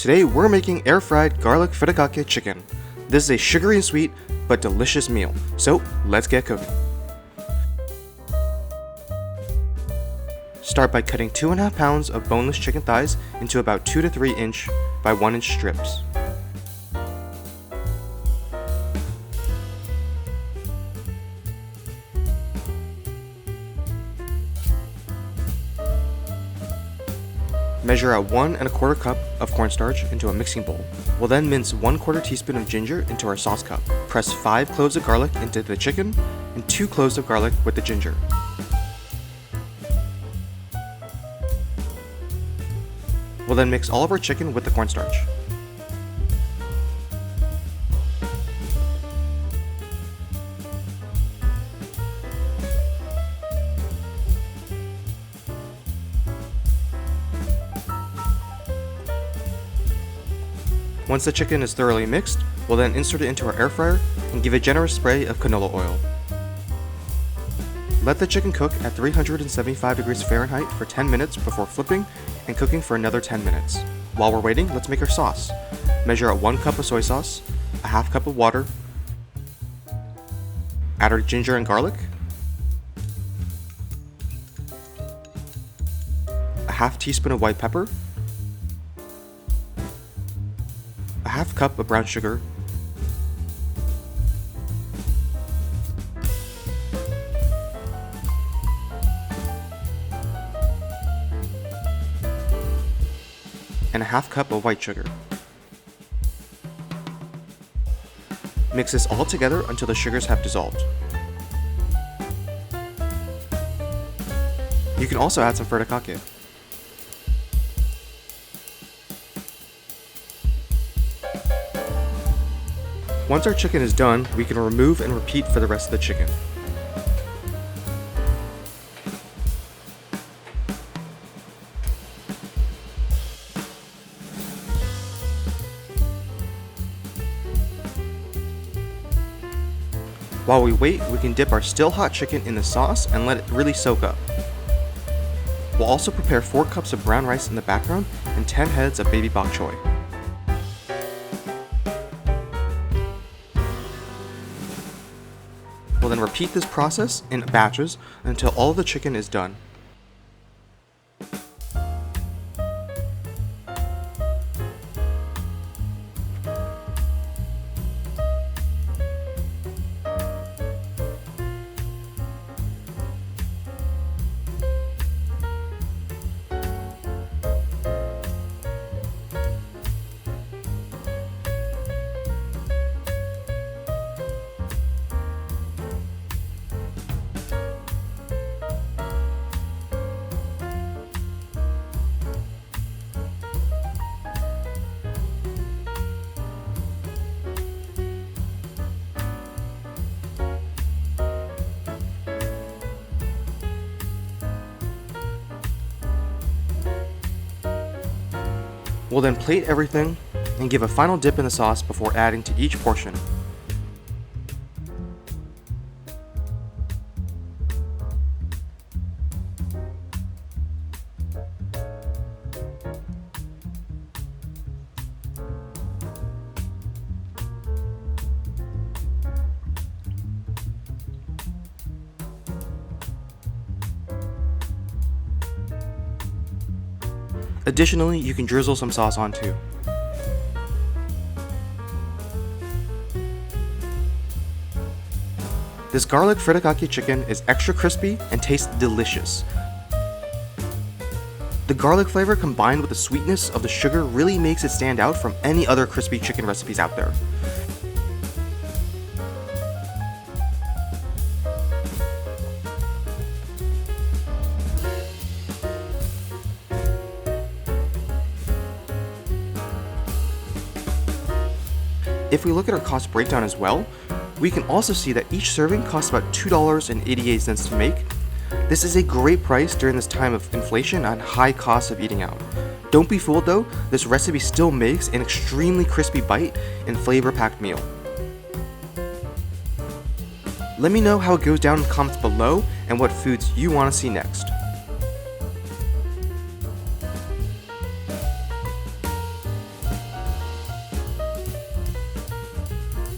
Today we're making air-fried garlic furikake chicken. This is a sugary and sweet, but delicious meal. So let's get cooking. Start by cutting 2.5 pounds of boneless chicken thighs into about 2 to 3 inch by 1 inch strips. Measure out 1 1/4 cup of cornstarch into a mixing bowl. We'll then mince 1/4 teaspoon of ginger into our sauce cup. Press 5 cloves of garlic into the chicken and 2 cloves of garlic with the ginger. We'll then mix all of our chicken with the cornstarch. Once the chicken is thoroughly mixed, we'll then insert it into our air fryer and give a generous spray of canola oil. Let the chicken cook at 375 degrees Fahrenheit for 10 minutes before flipping and cooking for another 10 minutes. While we're waiting, let's make our sauce. Measure out 1 cup of soy sauce, a half cup of water, add our ginger and garlic, a half teaspoon of white pepper, a half cup of brown sugar, and a half cup of white sugar. Mix this all together until the sugars have dissolved. You can also add some furikake. Once our chicken is done, we can remove and repeat for the rest of the chicken. While we wait, we can dip our still hot chicken in the sauce and let it really soak up. We'll also prepare 4 cups of brown rice in the background and 10 heads of baby bok choy. We'll then repeat this process in batches until all of the chicken is done. We'll then plate everything and give a final dip in the sauce before adding to each portion. Additionally, you can drizzle some sauce on too. This garlic furikake chicken is extra crispy and tastes delicious. The garlic flavor combined with the sweetness of the sugar really makes it stand out from any other crispy chicken recipes out there. If we look at our cost breakdown as well, we can also see that each serving costs about $2.88 to make. This is a great price during this time of inflation and high cost of eating out. Don't be fooled though, this recipe still makes an extremely crispy bite and flavor-packed meal. Let me know how it goes down in the comments below and what foods you want to see next.